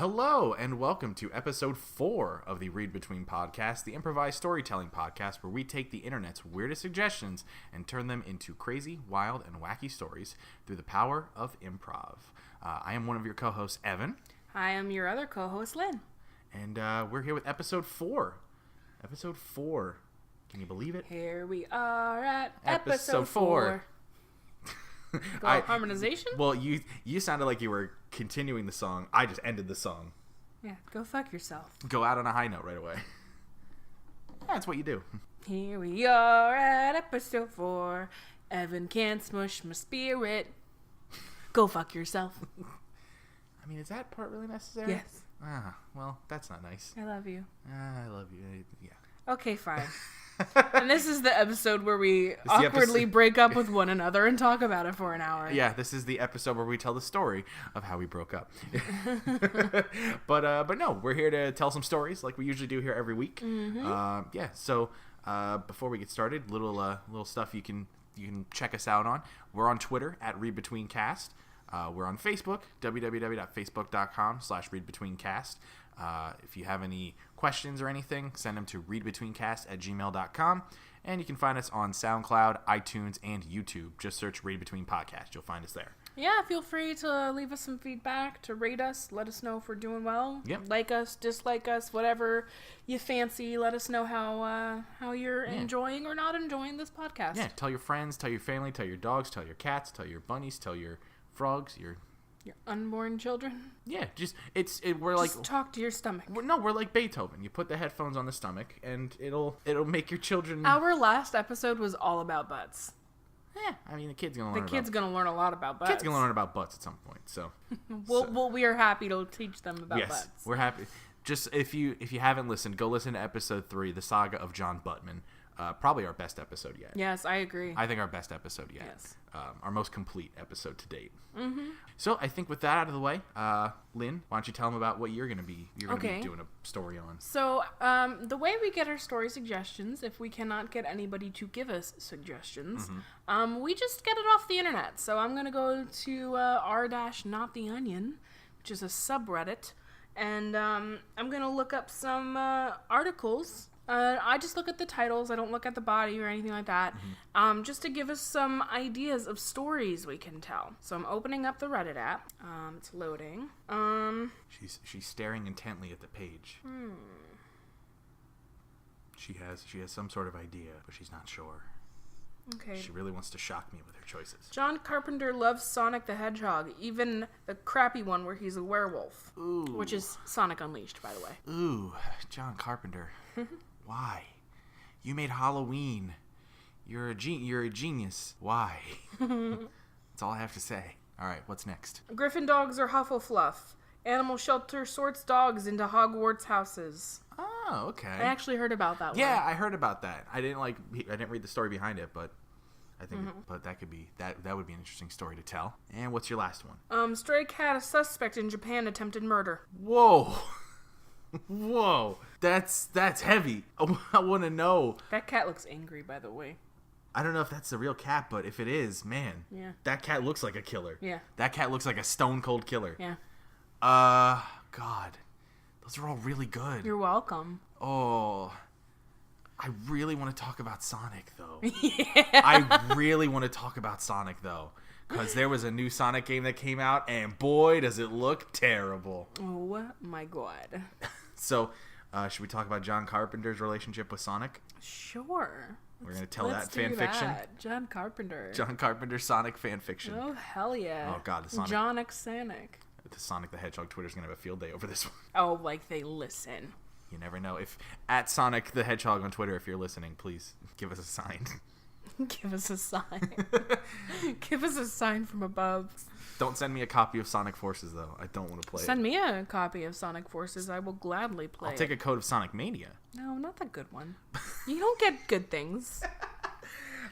Hello, and welcome to episode 4 of the Read Between podcast, the improvised storytelling podcast where we take the internet's weirdest suggestions and turn them into crazy, wild, and wacky stories through the power of improv. I am one of your co-hosts, Evan. Hi, I'm your other co-host, Lynn. And we're here with episode 4. Episode 4. Can you believe it? Here we are at episode 4. Harmonization? Well, you sounded like you were continuing the song. I just ended the song. Yeah, go fuck yourself. Go out on a high note right away. That's what you do. Here we are at episode 4. Evan can't smush my spirit. Go fuck yourself. I mean, is that part really necessary? Yes. Well, that's not nice. I love you. I love you. Yeah. Okay, fine. And this is the episode where we awkwardly break up with one another and talk about it for an hour. Yeah, this is the episode where we tell the story of how we broke up. But no, we're here to tell some stories like we usually do here every week. Mm-hmm. So before we get started, little stuff you can check us out on. We're on Twitter at readbetweencast. We're on Facebook, www.facebook.com/readbetweencast. If you have any questions or anything, send them to readbetweencast@gmail.com. And you can find us on SoundCloud, iTunes, and YouTube. Just search Read Between Podcast. You'll find us there. Yeah, feel free to leave us some feedback, to rate us, let us know if we're doing well. Yep. Like us, dislike us, whatever you fancy. Let us know how you're enjoying or not enjoying this podcast. Yeah, tell your friends, tell your family, tell your dogs, tell your cats, tell your bunnies, tell your frogs, your unborn children. Yeah, we're like talk to your stomach. We're like Beethoven. You put the headphones on the stomach, and it'll make your children. Our last episode was all about butts. Yeah, I mean the kid's gonna learn a lot about butts. Kid's gonna learn about butts at some point. So, we are happy to teach them about butts. Yes, we're happy. Just if you haven't listened, go listen to episode 3, the saga of John Buttman. Probably our best episode yet. Yes, I agree. I think our best episode yet. Yes. Our most complete episode to date. Mm-hmm. So I think with that out of the way, Lynn, why don't you tell them about what you're gonna be doing a story on? So the way we get our story suggestions, if we cannot get anybody to give us suggestions, we just get it off the internet. So I'm gonna go to r-not-the-onion, which is a subreddit, and I'm gonna look up some articles. I just look at the titles. I don't look at the body or anything like that. Just to give us some ideas of stories we can tell. So I'm opening up the Reddit app. It's loading. She's staring intently at the page. She has some sort of idea, but she's not sure. Okay. She really wants to shock me with her choices. John Carpenter loves Sonic the Hedgehog, even the crappy one where he's a werewolf. Ooh. Which is Sonic Unleashed, by the way. Ooh, John Carpenter. Why? You made Halloween. You're a genius. Why? That's all I have to say. All right, what's next? Griffin dogs are Hufflepuff. Animal shelter sorts dogs into Hogwarts houses. Oh, okay. I actually heard about that one. Yeah, I heard about that. I didn't read the story behind it, but I think but that could be that would be an interesting story to tell. And what's your last one? Stray cat, a suspect in Japan attempted murder. Whoa. Whoa, that's heavy. I want to know. That cat looks angry, by the way. I don't know if that's the real cat, but if it is, man, that cat looks like a killer. Yeah, that cat looks like a stone cold killer. Yeah. God, those are all really good. You're welcome. Oh, I really want to talk about Sonic though. Yeah. I really want to talk about Sonic though. Because there was a new Sonic game that came out, and boy, does it look terrible. Oh, my God. So, should we talk about John Carpenter's relationship with Sonic? Sure. We're going to tell that fan fiction. John Carpenter. John Carpenter Sonic fan fiction. Oh, hell yeah. Oh, God. The Sonic the Hedgehog Twitter's going to have a field day over this one. Oh, like they listen. You never know. If at Sonic the Hedgehog on Twitter, if you're listening, please give us a sign. Give us a sign. Give us a sign from above. Don't send me a copy of Sonic Forces, though. I don't want to play it. Send me a copy of Sonic Forces. I will gladly play I'll take a code of Sonic Mania. No, not the good one. You don't get good things.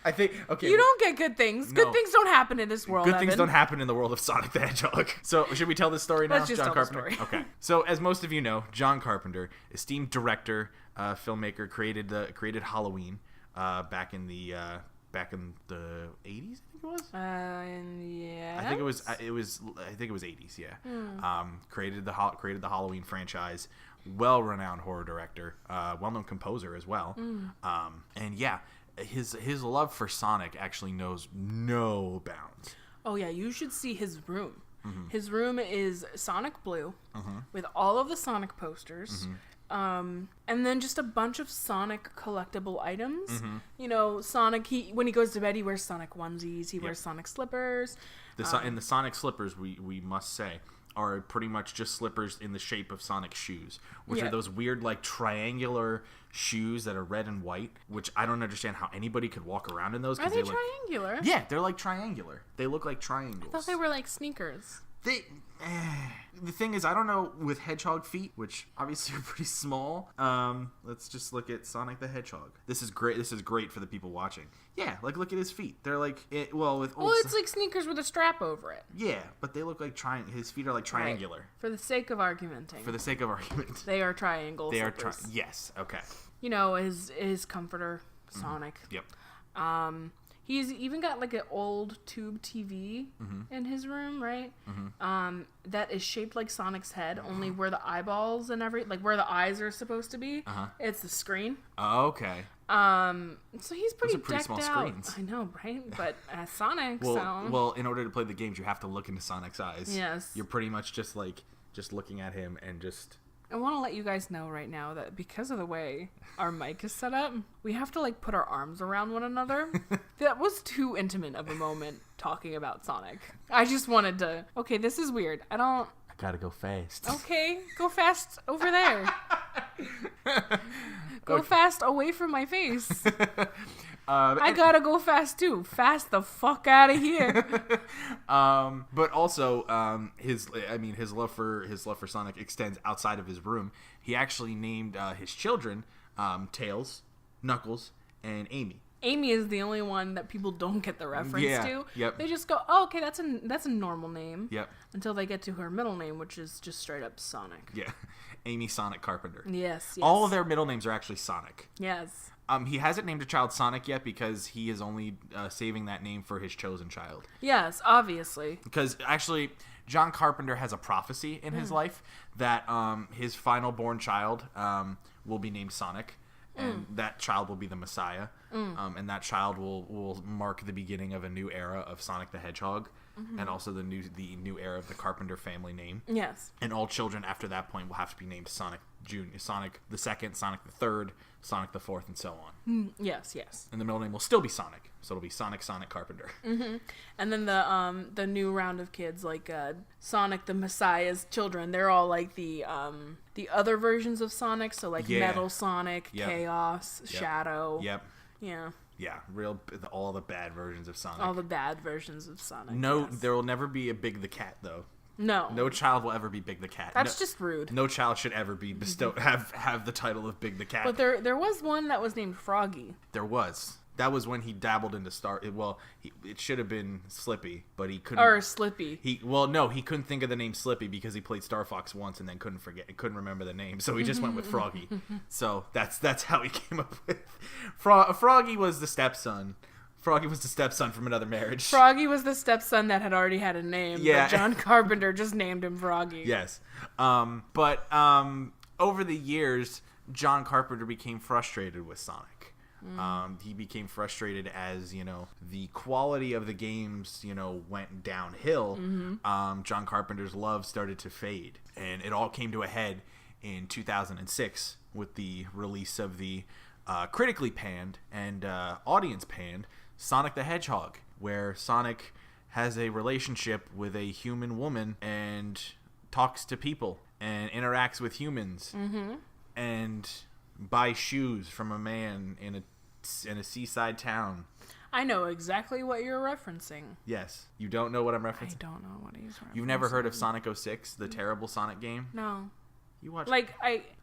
I think, okay. You don't get good things. No. Good things don't happen in this world, Good things don't happen in the world of Sonic the Hedgehog. So, should we tell this story now? Let's just tell Carpenter? The story. Okay. So, as most of you know, John Carpenter, esteemed director, filmmaker, created Halloween back in the back in the 80s, I think it was. Yeah. I think it was 80s. Yeah. Created the Halloween franchise. Well-renowned horror director, well-known composer as well. And yeah, his love for Sonic actually knows no bounds. Oh yeah, you should see his room. His room is Sonic Blue with all of the Sonic posters. And then just a bunch of Sonic collectible items. You know, Sonic, when he goes to bed, he wears Sonic onesies. He wears Sonic slippers. And the Sonic slippers, we must say, are pretty much just slippers in the shape of Sonic shoes, which are those weird, like, triangular shoes that are red and white, which I don't understand how anybody could walk around in those. Are they triangular? Yeah, they're like triangular. They look like triangles. I thought they were like sneakers. The thing is, I don't know with hedgehog feet, which obviously are pretty small. Let's just look at Sonic the Hedgehog. This is great. This is great for the people watching. Yeah, like look at his feet. They're like it's like sneakers with a strap over it. Yeah, but they look like his feet are like triangular. Right. For the sake of argumenting. They are triangles. They are yes. Okay. You know, his comforter, Sonic. Yep. He's even got like an old tube TV in his room, right? That is shaped like Sonic's head, only where the eyeballs and where the eyes are supposed to be, it's the screen. Oh, okay. So he's pretty decked small out. Screens. I know, right? But Sonic, well, in order to play the games, you have to look into Sonic's eyes. Yes. You're pretty much just looking at him and just... I want to let you guys know right now that because of the way our mic is set up, we have to like put our arms around one another. That was too intimate of a moment talking about Sonic. I just wanted to... Okay, this is weird. I gotta go fast. Okay, go fast over there. Go fast away from my face. I gotta go fast too. Fast the fuck out of here. But also, his love for Sonic extends outside of his room. He actually named his children Tails, Knuckles, and Amy. Amy is the only one that people don't get the reference to. Yep. They just go, oh, okay, that's a normal name. Yep. Until they get to her middle name, which is just straight up Sonic. Yeah. Amy Sonic Carpenter. Yes. All of their middle names are actually Sonic. Yes. He hasn't named a child Sonic yet because he is only saving that name for his chosen child. Yes, obviously. Because actually, John Carpenter has a prophecy in his life that his final born child will be named Sonic. And that child will be the Messiah. And that child will mark the beginning of a new era of Sonic the Hedgehog. And also the new era of the Carpenter family name. Yes. And all children after that point will have to be named Sonic Jr., Sonic the Second, Sonic the Third, Sonic the Fourth, and so on. Yes. And the middle name will still be Sonic. So it'll be Sonic Carpenter. And then the new round of kids, like Sonic the Messiah's children, they're all like the other versions of Sonic. So like Metal Sonic, Chaos, Shadow. Yep. Yeah. Yeah, all the bad versions of Sonic. All the bad versions of Sonic. No, there will never be a Big the Cat, though. No child will ever be Big the Cat. That's just rude. No child should ever be have the title of Big the Cat. But there was one that was named Froggy. There was. That was when he dabbled into it should have been Slippy, but he couldn't. Or Slippy. He couldn't think of the name Slippy because he played Star Fox once and then couldn't remember the name, so he just went with Froggy. So that's how he came up with Froggy was the stepson. Froggy was the stepson from another marriage. Froggy was the stepson that had already had a name. Yeah. But John Carpenter just named him Froggy. Yes. But over the years, John Carpenter became frustrated with Sonic. He became frustrated as, the quality of the games, went downhill. John Carpenter's love started to fade. And it all came to a head in 2006 with the release of the critically panned and audience panned Sonic the Hedgehog, where Sonic has a relationship with a human woman and talks to people and interacts with humans and buys shoes from a man in a seaside town. I know exactly what you're referencing. Yes. You don't know what I'm referencing? I don't know what he's referencing. You've never heard of Sonic 06, the terrible Sonic game? No. You watched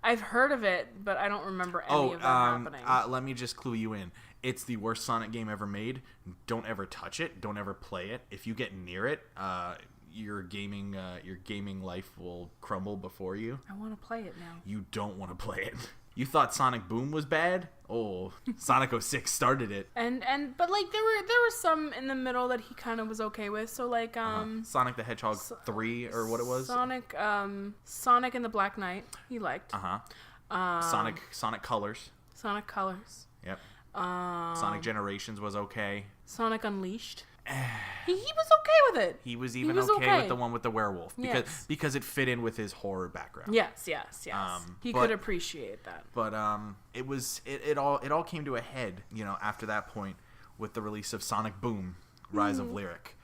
I've heard of it, but I don't remember any of that happening. Let me just clue you in. It's the worst Sonic game ever made. Don't ever touch it. Don't ever play it. If you get near it, your gaming life will crumble before you. I want to play it now. You don't want to play it. You thought Sonic Boom was bad? Oh, Sonic 06 started it. But like there were some in the middle that he kind of was okay with. So like Sonic the Hedgehog 3 or what it was? Sonic and the Black Knight he liked. Sonic Colors. Sonic Colors. Yep. Sonic Generations was okay. Sonic Unleashed. He was okay with it. He was even okay with the one with the werewolf because it fit in with his horror background. Yes. He could appreciate that. But it all came to a head, after that point with the release of Sonic Boom, Rise of Lyric.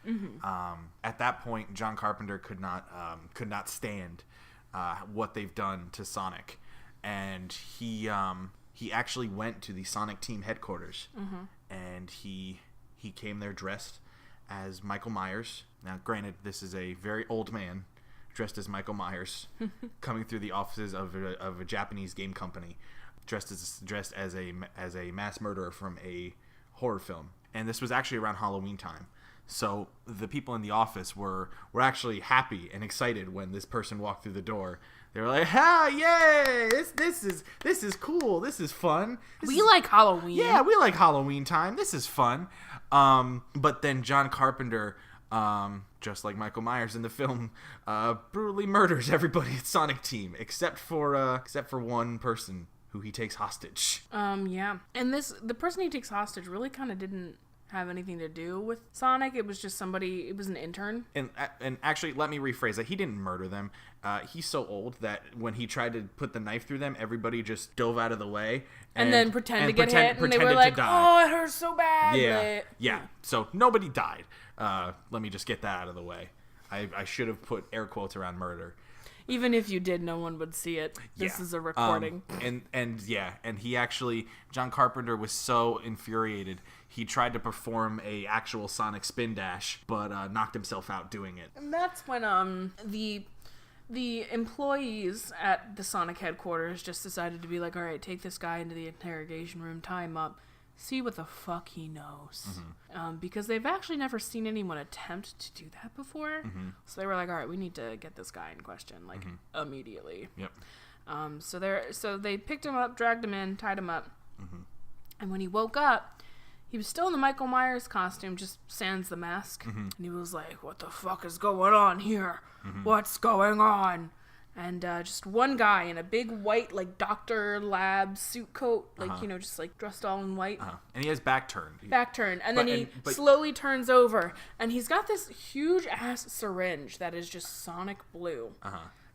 At that point, John Carpenter could not stand what they've done to Sonic, and he actually went to the Sonic team headquarters, and he came there dressed as Michael Myers. Now, granted, this is a very old man dressed as Michael Myers coming through the offices of a Japanese game company, dressed as a mass murderer from a horror film. And this was actually around Halloween time. So the people in the office were actually happy and excited when this person walked through the door. They were like, yay! This is cool. This is fun. We like Halloween. Yeah, we like Halloween time. This is fun. But then John Carpenter, just like Michael Myers in the film, brutally murders everybody at Sonic Team except for one person who he takes hostage. Yeah. And the person he takes hostage really kind of didn't have anything to do with Sonic. It was just it was an intern. And actually, let me rephrase that. He didn't murder them. He's so old that when he tried to put the knife through them, everybody just dove out of the way. And then pretend to get hit. And they were like, oh, it hurts so bad. Yeah. So nobody died. Let me just get that out of the way. I should have put air quotes around murder. Even if you did, no one would see it. This is a recording. And he actually, John Carpenter was so infuriated, he tried to perform a actual Sonic spin dash, but knocked himself out doing it. And that's when the employees at the Sonic headquarters just decided to be like, all right, take this guy into the interrogation room, tie him up, see what the fuck he knows. Because they've actually never seen anyone attempt to do that before. So they were like, all right, we need to get this guy in question, like, immediately. Yep. So they picked him up, dragged him in, tied him up. And when he woke up, he was still in the Michael Myers costume, just sans the mask. And he was like, what the fuck is going on here? What's going on? And just one guy in a big white, like, doctor lab suit coat, like, just, like, dressed all in white. And he has back turned. And then he slowly turns over, and he's got this huge-ass syringe that is just Sonic blue.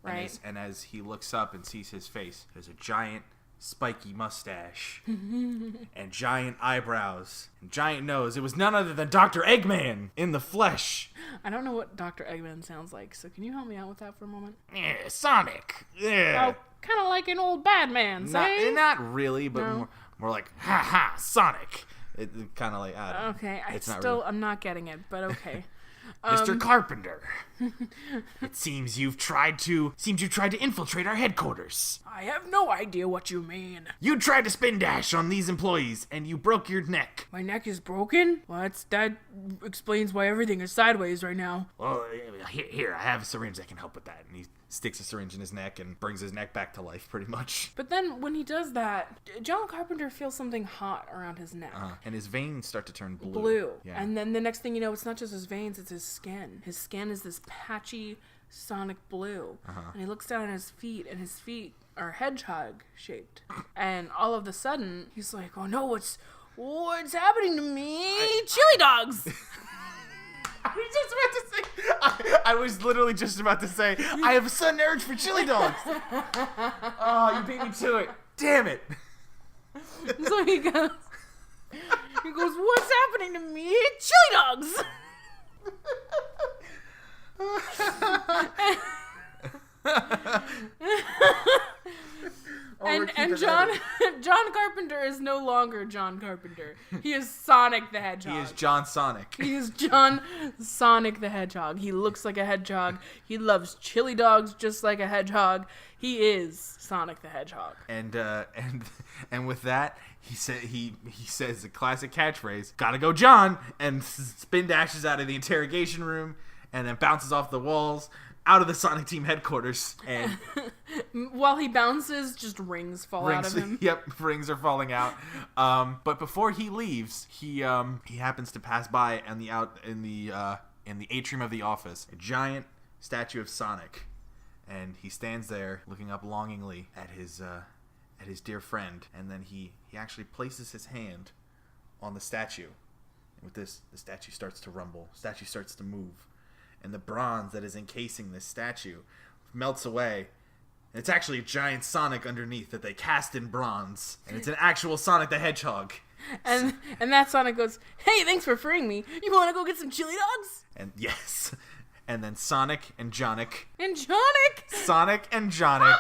Right? And as he looks up and sees his face, there's a giant, spiky mustache, and giant eyebrows, and giant nose. It was none other than Dr. Eggman in the flesh. I don't know what Dr. Eggman sounds like, so can you help me out with that for a moment? Yeah, Sonic. Yeah. Oh, kind of like an old bad man, say? Not really, but more like, ha ha, Sonic. It kind of like, I don't know. Okay, I'm not getting it, but okay. Mr. Carpenter, it seems you've tried to infiltrate our headquarters. I have no idea what you mean. You tried to spin dash on these employees, and you broke your neck. My neck is broken? Well, that explains why everything is sideways right now. Well, here, I have a syringe that can help with that. And he sticks a syringe in his neck and brings his neck back to life, pretty much. But then, when he does that, John Carpenter feels something hot around his neck. And his veins start to turn blue. Yeah. And then the next thing you know, it's not just his veins, it's his skin. His skin is this patchy Sonic blue. And he looks down at his feet, and his feet are hedgehog shaped. And all of a sudden, he's like, oh no, what's happening to me? Chili dogs! I was literally just about to say, I have a sudden urge for chili dogs. Oh, you beat me to it. Damn it. So he goes, what's happening to me? Chili dogs! And John Carpenter is no longer John Carpenter. He is Sonic the Hedgehog. He is John Sonic. He is John Sonic the Hedgehog. He looks like a hedgehog. He loves chili dogs just like a hedgehog. He is Sonic the Hedgehog. And with that, he says the classic catchphrase, "Gotta go, John," and spin dashes out of the interrogation room, and then bounces off the walls, out of the Sonic Team headquarters, and While he bounces, just rings fall out of him. Yep, rings are falling out. But before he leaves, he happens to pass by in the atrium of the office, a giant statue of Sonic, and he stands there looking up longingly at his dear friend, and then he actually places his hand on the statue. And with this, the statue starts to rumble. The statue starts to move, and the bronze that is encasing this statue melts away. And it's actually a giant Sonic underneath that they cast in bronze, and it's an actual Sonic the Hedgehog. And that Sonic goes, "Hey, thanks for freeing me. You want to go get some chili dogs?" And yes, and then Sonic and Jonic. Sonic and Jonic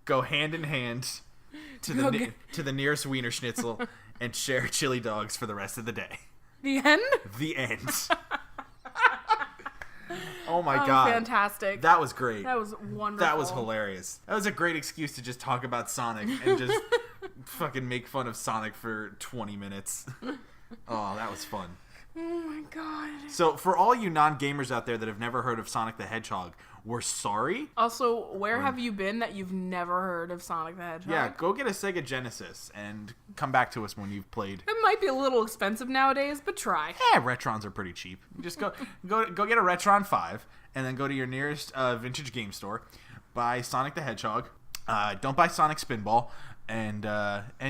go hand in hand to the nearest Wiener Schnitzel and share chili dogs for the rest of the day. The end? The end. Oh my god. Fantastic. That was great. That was wonderful. That was hilarious. That was a great excuse to just talk about Sonic and just fucking make fun of Sonic for 20 minutes. Oh, that was fun. Oh my god. So for all you non-gamers out there that have never heard of Sonic the Hedgehog, we're sorry. Also, where have you been that you've never heard of Sonic the Hedgehog? Yeah, go get a Sega Genesis and come back to us when you've played. It might be a little expensive nowadays, but try. Yeah, Retrons are pretty cheap. Just go get a Retron 5 and then go to your nearest vintage game store, buy Sonic the Hedgehog. Don't buy Sonic Spinball, and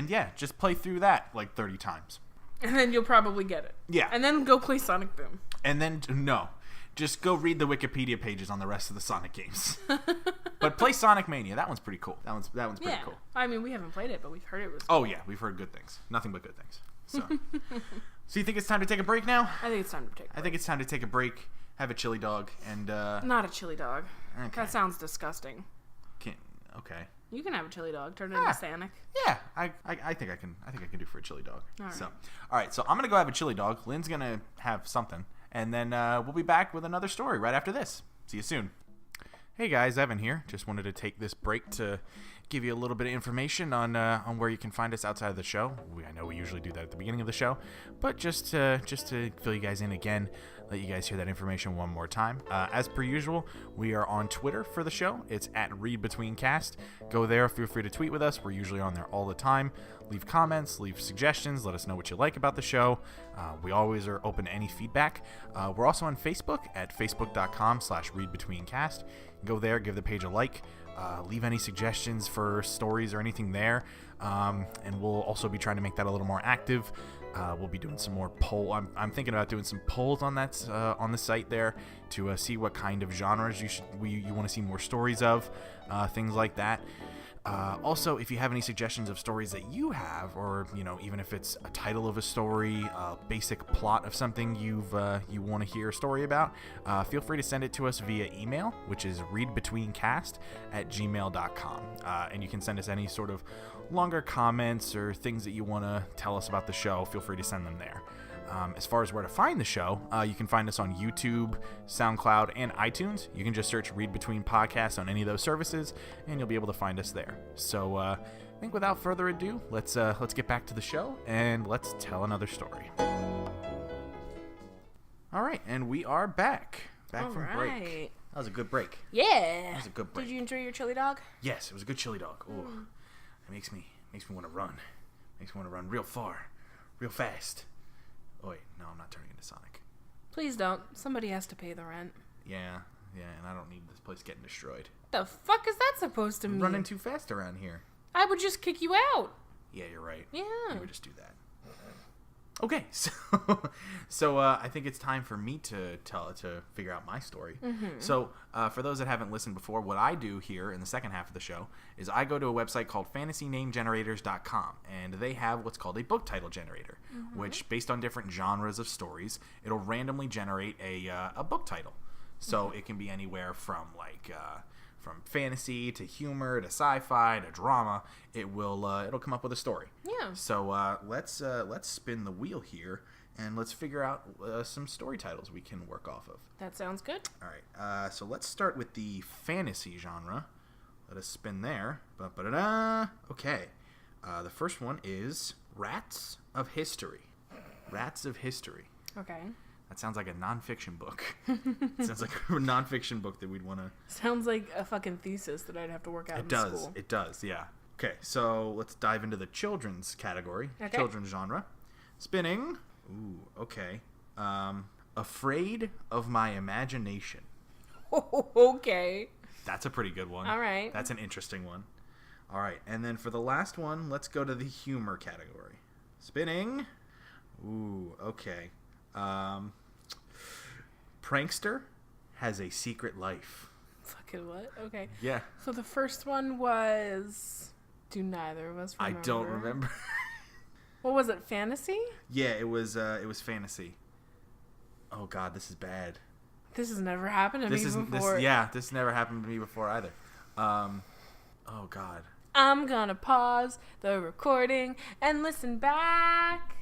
yeah, just play through that like 30 times. And then you'll probably get it. Yeah. And then go play Sonic Boom. And then, no. Just go read the Wikipedia pages on the rest of the Sonic games. But play Sonic Mania. That one's pretty cool. That one's pretty cool. I mean, we haven't played it, but we've heard it was cool. Oh, yeah. We've heard good things. Nothing but good things. So you think it's time to take a break now? I think it's time to take a break. I think it's time to take a break, have a chili dog, and... Not a chili dog. Okay. That sounds disgusting. Okay. You can have a chili dog. Turn it into Sonic. Yeah, I think I can do for a chili dog. All right. All right, so I'm gonna go have a chili dog. Lynn's gonna have something, and then we'll be back with another story right after this. See you soon. Hey guys, Evan here. Just wanted to take this break to give you a little bit of information on where you can find us outside of the show. I know we usually do that at the beginning of the show, but just to fill you guys in again, let you guys hear that information one more time. As per usual, we are on Twitter for the show. It's at readbetweencast. Go there. Feel free to tweet with us. We're usually on there all the time. Leave comments, leave suggestions. Let us know what you like about the show. We always are open to any feedback. We're also on Facebook at facebook.com/readbetweencast. Go there, give the page a like. Leave any suggestions for stories or anything there. And we'll also be trying to make that a little more active. We'll be doing some more poll. I'm thinking about doing some polls on that on the site there to see what kind of genres you want to see more stories of, things like that. Also, if you have any suggestions of stories that you have, or even if it's a title of a story, a basic plot of something you want to hear a story about, feel free to send it to us via email, which is readbetweencast@gmail.com. And you can send us any sort of longer comments or things that you want to tell us about the show. Feel free to send them there. As far as where to find the show, you can find us on YouTube, SoundCloud, and iTunes. You can just search Read Between Podcasts on any of those services, and you'll be able to find us there. So I think without further ado, let's get back to the show, and let's tell another story. All right, and we are back from break. That was a good break. Yeah. That was a good break. Did you enjoy your chili dog? Yes, it was a good chili dog. Oh, it makes me want to run. Makes me want to run real far, real fast. Oh, wait, no, I'm not turning into Sonic. Please don't. Somebody has to pay the rent. Yeah, and I don't need this place getting destroyed. The fuck is that supposed to mean? Running too fast around here. I would just kick you out. Yeah, you're right. Yeah. You would just do that. Okay, so I think it's time for me to figure out my story. Mm-hmm. So for those that haven't listened before, what I do here in the second half of the show is I go to a website called fantasynamegenerators.com, and they have what's called a book title generator, which based on different genres of stories, it'll randomly generate a book title. So it can be anywhere from from fantasy to humor to sci-fi to drama. It'll come up with a story. Yeah. So let's spin the wheel here and let's figure out some story titles we can work off of. That sounds good. All right. So let's start with the fantasy genre. Let us spin there. Okay. The first one is Rats of History. Rats of History. Okay. That sounds like a nonfiction book. It sounds like a nonfiction book that we'd want to... Sounds like a fucking thesis that I'd have to work out in school. It does, yeah. Okay, so let's dive into the children's category. Okay. Children's genre. Spinning. Ooh, okay. Afraid of My Imagination. Okay. That's a pretty good one. All right. That's an interesting one. All right, and then for the last one, let's go to the humor category. Spinning. Ooh, okay. Prankster Has a Secret Life. Fucking what? Okay. Yeah. So the first one was... Do neither of us remember? I don't remember. What was it? Fantasy? Yeah, it was fantasy. Oh God, this is bad. This has never happened to me before. This never happened to me before either. Oh God. I'm gonna pause the recording and listen back.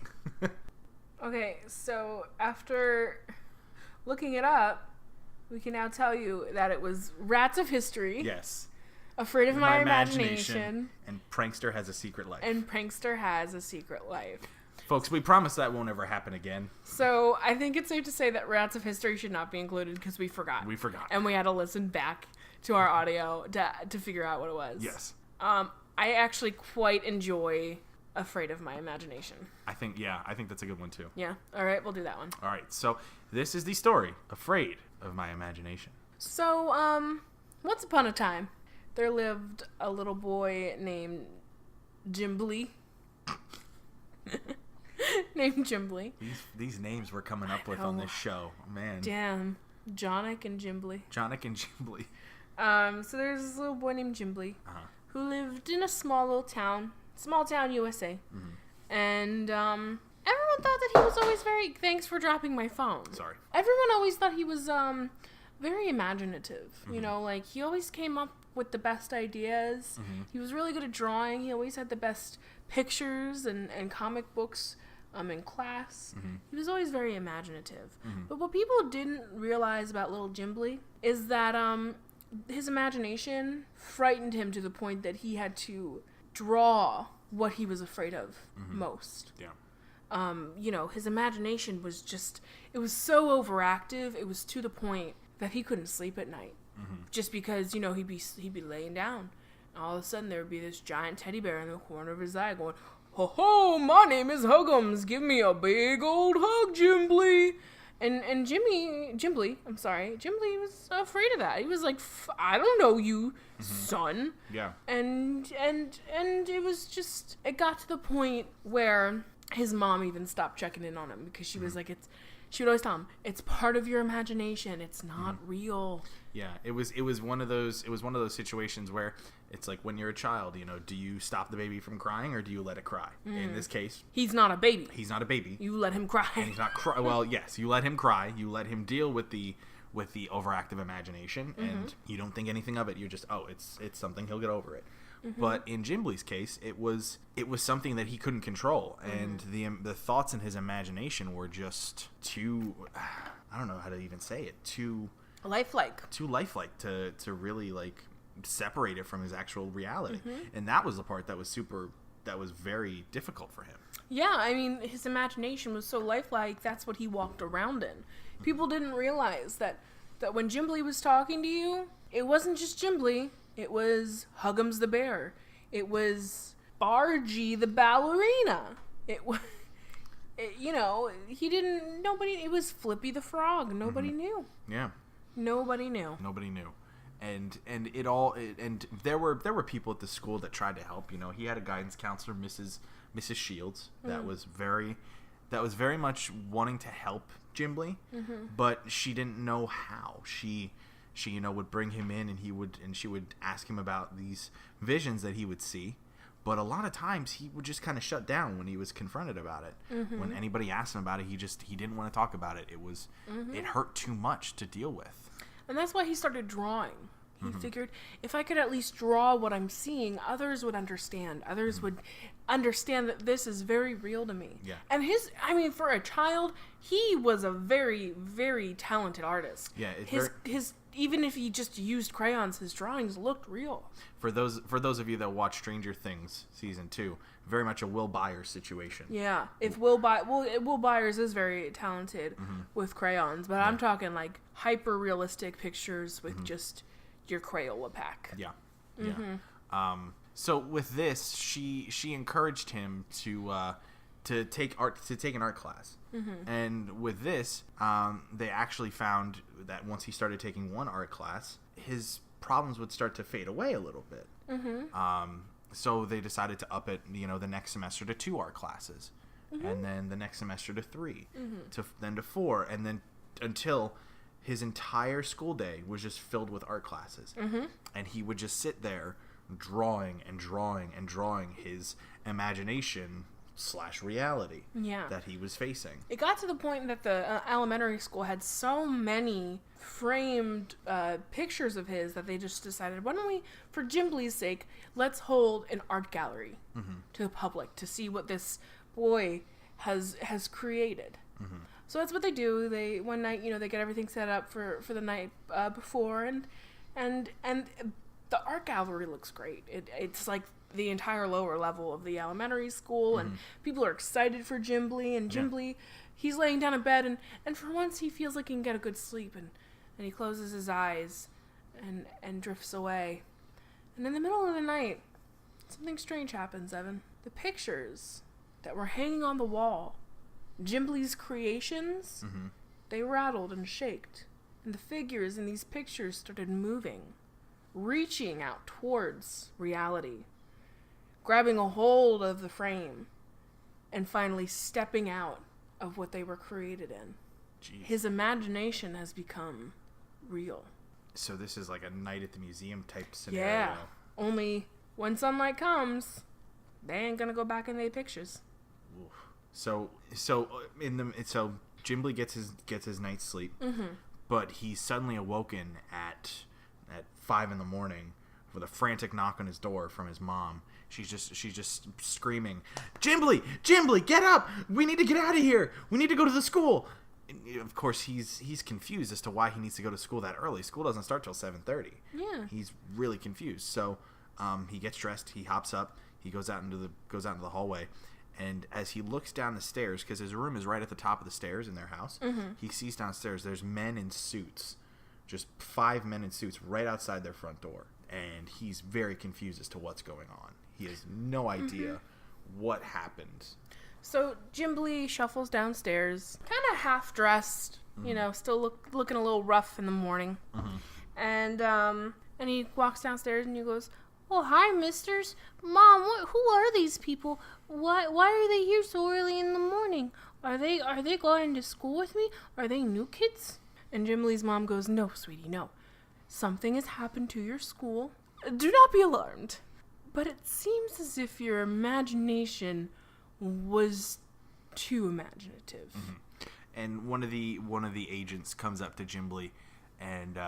Okay, so after looking it up, we can now tell you that it was Rats of History. Yes. Afraid of My Imagination. And Prankster Has a Secret Life. And Prankster Has a Secret Life. Folks, we promise that won't ever happen again. So I think it's safe to say that Rats of History should not be included because we forgot. We forgot. And we had to listen back to our audio to figure out what it was. Yes. I actually quite enjoy Afraid of My Imagination. I think that's a good one too. Yeah. All right, we'll do that one. All right. So this is the story, Afraid of My Imagination. So, once upon a time, there lived a little boy named Jimbly. Named Jimbly. These names we're coming up with on this show. Man. Damn. Jonic and Jimbly. So there's this little boy named Jimbly who lived in a small town, USA. Mm-hmm. And everyone thought that he was always thanks for dropping my phone. Sorry. Everyone always thought he was very imaginative. Mm-hmm. You know, like he always came up with the best ideas. Mm-hmm. He was really good at drawing. He always had the best pictures and comic books in class. Mm-hmm. He was always very imaginative. Mm-hmm. But what people didn't realize about little Jimbly is that his imagination frightened him to the point that he had to draw what he was afraid of most. Yeah. You know, his imagination was it was so overactive, it was to the point that he couldn't sleep at night. Mm-hmm. Just because, you know, he'd be laying down. And all of a sudden there would be this giant teddy bear in the corner of his eye going, "Ho ho, my name is Huggums. Give me a big old hug, Jimbly." And Jimbly was afraid of that. He was like, "I don't know you, son." Yeah. And it was just, it got to the point where his mom even stopped checking in on him because she was like, she would always tell him, "It's part of your imagination. It's not real." Yeah, it was one of those situations where it's like when you're a child, you know, do you stop the baby from crying or do you let it cry? In this case, he's not a baby. You let him cry. And he's not cry. Well, yes, you let him cry. You let him deal with the overactive imagination, and you don't think anything of it. You're just, it's something. He'll get over it. Mm-hmm. But in Jimbly's case, it was something that he couldn't control, and the thoughts in his imagination were just too, I don't know how to even say it, too lifelike to really like separate it from his actual reality. And that was the part that was very difficult for him. Yeah, I mean, his imagination was so lifelike, that's what he walked around in. People didn't realize that when Jimbly was talking to you, it wasn't just Jimbly. It was Huggums the bear. It was Bargy the ballerina. It was, it was Flippy the frog. Nobody knew. Yeah. Nobody knew. And there were people at the school that tried to help. You know, he had a guidance counselor, Mrs. Shields, that was very much wanting to help Jimbly, but she didn't know how. She would bring him in and she would ask him about these visions that he would see, but a lot of times he would just kind of shut down when he was confronted about it. When anybody asked him about it, he didn't want to talk about it. It hurt too much to deal with. And that's why he started drawing. He figured, if I could at least draw what I'm seeing, others would understand. Others would understand that this is very real to me. Yeah. And for a child, he was a very, very talented artist. Yeah. even if he just used crayons, his drawings looked real. For those of you that watch Stranger Things season 2, very much a Will Byers situation. Yeah, if Will Byers is very talented with crayons, but I'm talking like hyper realistic pictures with just your Crayola pack. Yeah, yeah. So with this, she encouraged him to take an art class, and with this, they actually found that once he started taking one art class, his problems would start to fade away a little bit. So they decided to up it, the next semester to 2 art classes, and then the next semester to 3, then to 4, and then until his entire school day was just filled with art classes, and he would just sit there drawing and drawing and drawing his imagination / reality that he was facing. It got to the point that the elementary school had so many framed pictures of his that they just decided, why don't we, for Jimbly's sake, let's hold an art gallery to the public to see what this boy has created. So that's what they do. They one night, they get everything set up for the night before, and the art gallery looks great. It's like the entire lower level of the elementary school, and people are excited for Jimbly, and Jimbly, he's laying down in bed, and for once he feels like he can get a good sleep, and he closes his eyes and drifts away. And in the middle of the night, something strange happens, Evan. The pictures that were hanging on the wall, Jimbly's creations, they rattled and shaked, and the figures in these pictures started moving, reaching out towards reality, grabbing a hold of the frame, and finally stepping out of what they were created in. Jeez. His His imagination has become real. So this is like a night at the museum type scenario. Yeah, only when sunlight comes, they ain't gonna go back in their pictures. Oof. So Jimbly gets his night's sleep, but he's suddenly awoken at 5 a.m. with a frantic knock on his door from his mom. She's just screaming, Jimbly, get up! We need to get out of here! We need to go to the school! And of course, he's confused as to why he needs to go to school that early. School doesn't start till 7:30. Yeah. He's really confused. So he gets dressed, he hops up, he goes out into the hallway, and as he looks down the stairs, because his room is right at the top of the stairs in their house, he sees downstairs there's men in suits, just 5 men in suits right outside their front door, and he's very confused as to what's going on. He has no idea what happened. So Jimbly shuffles downstairs, kind of half-dressed, still looking a little rough in the morning. And he walks downstairs and he goes, "Oh, hi, misters. Mom, who are these people? Why are they here so early in the morning? Are they going to school with me? Are they new kids?" And Jimbly's mom goes, "No, sweetie, no. Something has happened to your school. Do not be alarmed. But it seems as if your imagination was too imaginative." And one of the agents comes up to Jimbly and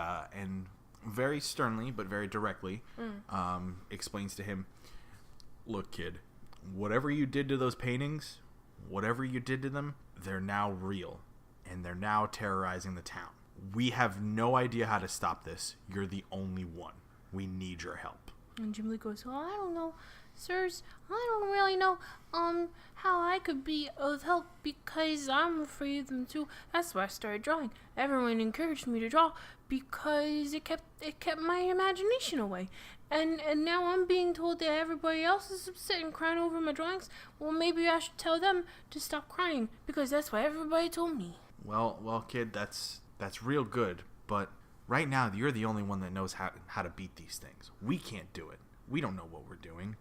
very sternly but very directly explains to him, "Look, kid, whatever you did to those paintings, whatever you did to them, they're now real, and they're now terrorizing the town. We have no idea how to stop this. You're the only one. We need your help." And Jimbly goes, "Well, I don't know, sirs. I don't really know how I could be of help because I'm afraid of them too. That's why I started drawing. Everyone encouraged me to draw because it kept my imagination away. And now I'm being told that everybody else is upset and crying over my drawings. Well, maybe I should tell them to stop crying because that's what everybody told me." Well, kid, that's real good, but right now you're the only one that knows how to beat these things. We can't do it. We don't know what we're doing.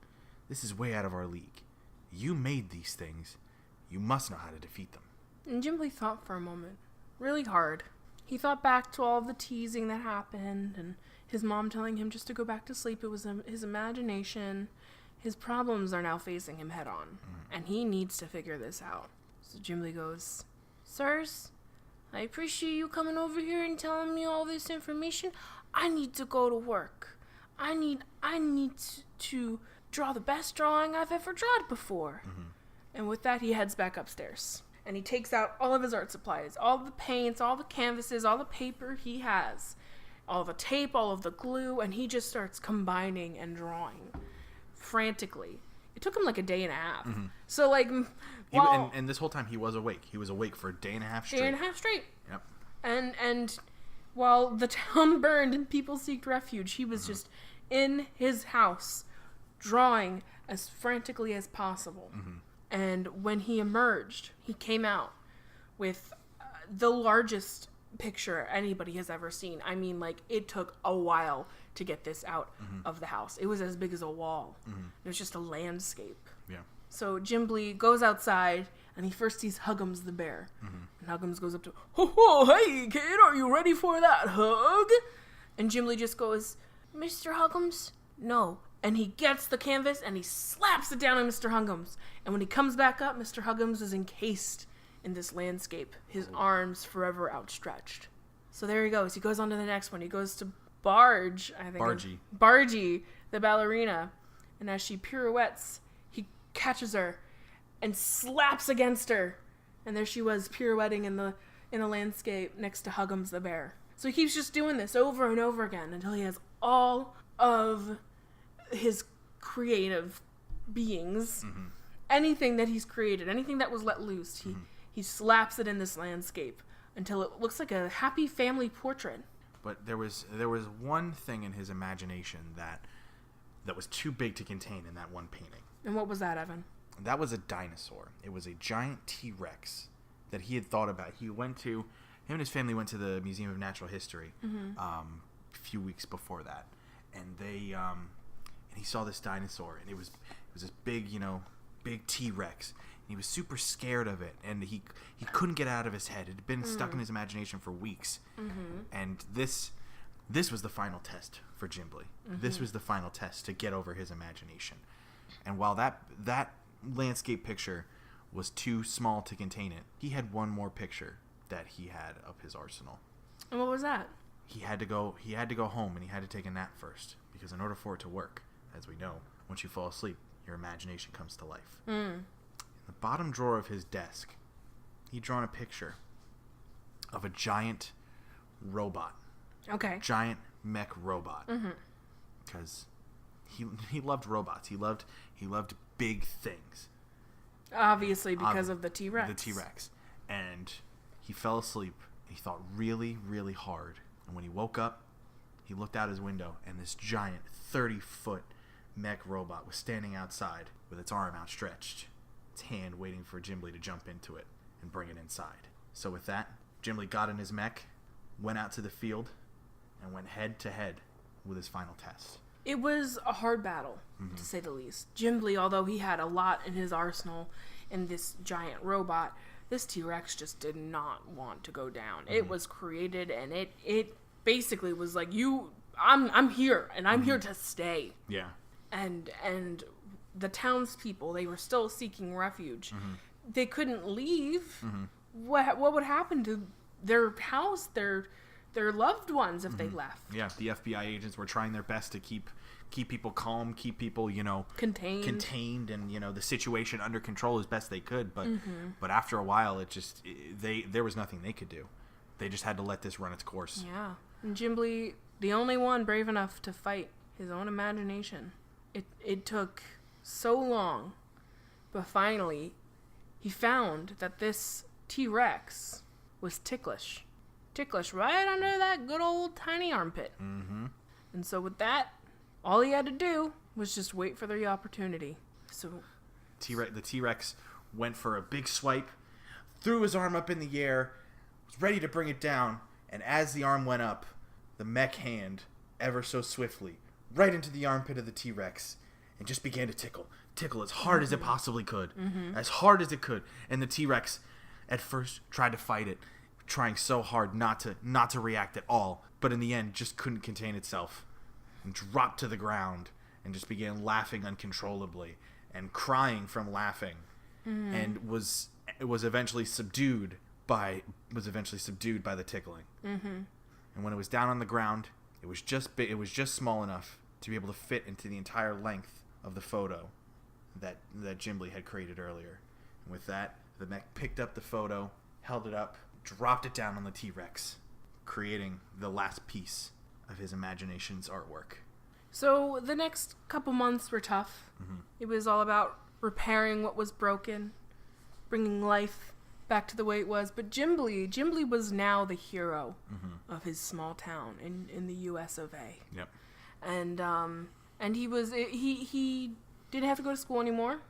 This is way out of our league. You made these things. You must know how to defeat them." And Jimbly thought for a moment, really hard. He thought back to all the teasing that happened and his mom telling him just to go back to sleep. It was his imagination. His problems are now facing him head on, and he needs to figure this out. So Jimbly goes, "Sirs, I appreciate you coming over here and telling me all this information. I need to go to work. I need to draw the best drawing I've ever drawn before." And with that, he heads back upstairs. And he takes out all of his art supplies, all the paints, all the canvases, all the paper he has. all the tape, all of the glue, and he just starts combining and drawing frantically. It took him like a day and a half. Mm-hmm. So like, and this whole time he was awake. He was awake for a day and a half straight. Yep. And while the town burned and people sought refuge, he was just in his house drawing as frantically as possible. Mm-hmm. And when he emerged, he came out with the largest picture anybody has ever seen. I mean, like, it took a while to get this out of the house. It was as big as a wall. It was just a landscape. Yeah. So Jimbly goes outside, and he first sees Huggums the bear. And Huggums goes up to, "Oh, hey, kid, are you ready for that hug?" And Jimbly just goes, "Mr. Huggums, no." And he gets the canvas, and he slaps it down on Mr. Huggums. And when he comes back up, Mr. Huggums is encased in this landscape, his arms forever outstretched. So there he goes. He goes on to the next one. He goes to Barge, I think. Bargy, the ballerina. And as she pirouettes, he catches her and slaps against her. And there she was, pirouetting in the landscape next to Huggums the bear. So he keeps just doing this over and over again until he has all of his creative beings. Anything that he's created, anything that was let loose, he slaps it in this landscape until it looks like a happy family portrait. But there was one thing in his imagination that was too big to contain in that one painting. And what was that, Evan? That was a dinosaur. It was a giant T-Rex that he had thought about. Him and his family went to the Museum of Natural History a few weeks before that, and and he saw this dinosaur, and it was this big, big T-Rex. He was super scared of it, and he couldn't get it out of his head. It had been stuck in his imagination for weeks. And this was the final test for Jimbly. This was the final test to get over his imagination. And while that landscape picture was too small to contain it, he had one more picture that he had up his arsenal. And what was that? He had to go home, and he had to take a nap first, because in order for it to work, as we know, once you fall asleep, your imagination comes to life. The bottom drawer of his desk, he'd drawn a picture of a giant robot. Okay. Giant mech robot. Because he loved robots. He loved big things. Obviously, because of the T-Rex. The T-Rex. And he fell asleep, and he thought really, really hard. And when he woke up, he looked out his window, and this giant 30-foot mech robot was standing outside with its arm outstretched, its hand waiting for Jimbly to jump into it and bring it inside. So with that, Jimbly got in his mech, went out to the field, and went head to head with his final test. It was a hard battle, to say the least. Jimbly, although he had a lot in his arsenal in this giant robot, this T-Rex just did not want to go down. It was created, and it basically was like, I'm here, and I'm here to stay. Yeah. And the townspeople, they were still seeking refuge. They couldn't leave. What would happen to their house, their loved ones if they left? Yeah, the FBI agents were trying their best to keep people calm, keep people, contained, and the situation under control as best they could. But after a while, there was nothing they could do. They just had to let this run its course. Yeah, and Jimbly, the only one brave enough to fight his own imagination. It took so long, but finally, he found that this T-Rex was ticklish. Ticklish right under that good old tiny armpit. And so with that, all he had to do was just wait for the opportunity. So the T-Rex went for a big swipe, threw his arm up in the air, was ready to bring it down, and as the arm went up, the mech hand, ever so swiftly, right into the armpit of the T-Rex, and just began to tickle as hard as it possibly could, as hard as it could. And the T-Rex at first tried to fight it, trying so hard not to react at all, but in the end just couldn't contain itself and dropped to the ground and just began laughing uncontrollably and crying from laughing, and was eventually subdued by the tickling. And when it was down on the ground, it was just small enough to be able to fit into the entire length of the photo that Jimbly had created earlier. And with that, the mech picked up the photo, held it up, dropped it down on the T-Rex, creating the last piece of his imagination's artwork. So the next couple months were tough. Mm-hmm. It was all about repairing what was broken, bringing life back to the way it was. But Jimbly was now the hero of his small town in the U.S. of A. Yep. And he didn't have to go to school anymore.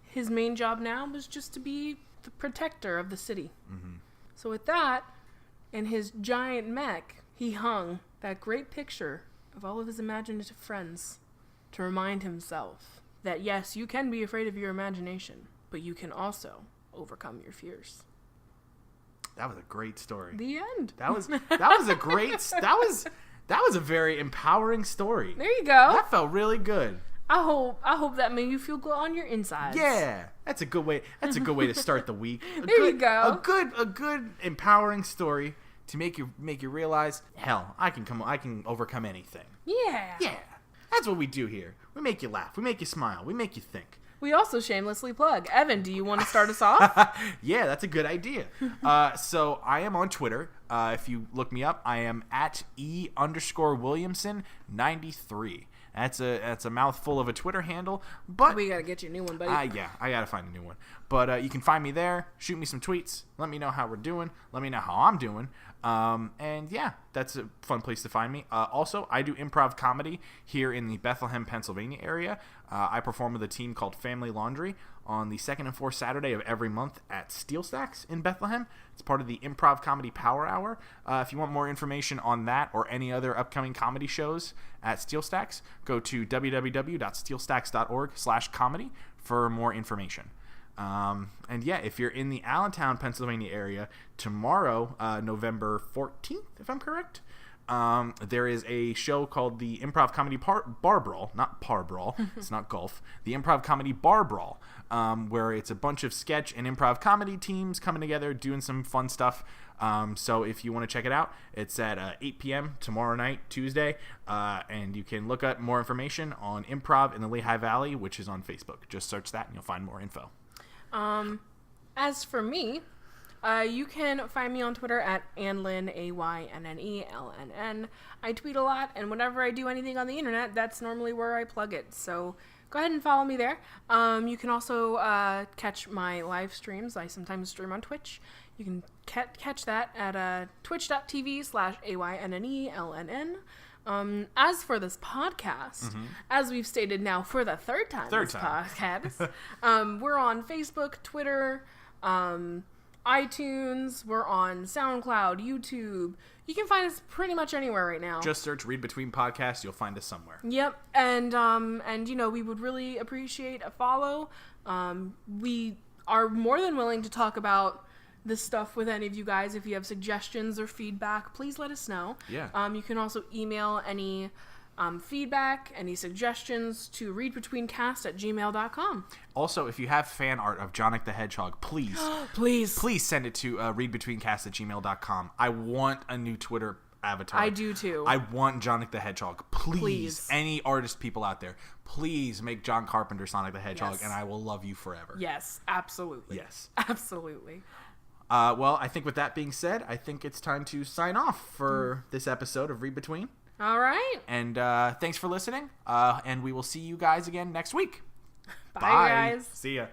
His main job now was just to be the protector of the city. Mm-hmm. So with that, in his giant mech, he hung that great picture of all of his imaginative friends to remind himself that yes, you can be afraid of your imagination, but you can also overcome your fears. That was a great story. The end. That was a great that was a very empowering story. There you go. That felt really good. I hope that made you feel good on your insides. Yeah, that's a good way. That's a good way to start the week. You go. A good empowering story to make you realize, hell, I can overcome anything. Yeah. Yeah, that's what we do here. We make you laugh. We make you smile. We make you think. We also shamelessly plug. Evan, do you want to start us off? Yeah, that's a good idea. So I am on Twitter. If you look me up, I am at _Williamson93. That's a mouthful of a Twitter handle, but we gotta get you a new one, buddy. Yeah, I gotta find a new one. But you can find me there. Shoot me some tweets. Let me know how we're doing. Let me know how I'm doing. And yeah, that's a fun place to find me. Also, I do improv comedy here in the Bethlehem, Pennsylvania area. I perform with a team called Family Laundry on the second and fourth Saturday of every month at Steel Stacks in Bethlehem. It's part of the Improv Comedy Power Hour. If you want more information on that or any other upcoming comedy shows at Steel Stacks, go to www.steelstacks.org/comedy for more information. And yeah, if you're in the Allentown, Pennsylvania area, tomorrow, November 14th, if I'm correct, there is a show called the Improv Comedy Bar Brawl, not Par Brawl, it's not golf, the Improv Comedy Bar Brawl, where it's a bunch of sketch and improv comedy teams coming together, doing some fun stuff. So if you want to check it out, it's at 8 p.m. tomorrow night, Tuesday, and you can look up more information on Improv in the Lehigh Valley, which is on Facebook. Just search that and you'll find more info. As for me, you can find me on Twitter at Annlyn, AYNNELNN. I tweet a lot, and whenever I do anything on the internet, that's normally where I plug it. So go ahead and follow me there. You can also catch my live streams. I sometimes stream on Twitch. You can catch that at twitch.tv/AYNNELNN. As for this podcast, as we've stated now for the third time, podcast, we're on Facebook, Twitter, iTunes, we're on SoundCloud, YouTube. You can find us pretty much anywhere right now. Just search Read Between Podcasts, you'll find us somewhere. Yep, and you know, we would really appreciate a follow. We are more than willing to talk about this stuff with any of you guys. If you have suggestions or feedback, please let us know. Yeah. You can also email any feedback, any suggestions to readbetweencast@gmail.com. Also, if you have fan art of Sonic the Hedgehog, please send it to readbetweencast@gmail.com. I want a new Twitter avatar. I do too. I want Sonic the Hedgehog. Please. Any artist people out there, please make John Carpenter Sonic the Hedgehog, Yes. and I will love you forever. Yes, absolutely. Yes. Absolutely. Well, I think with that being said, I think it's time to sign off for this episode of Read Between. All right. And thanks for listening, and we will see you guys again next week. Bye, guys. See ya.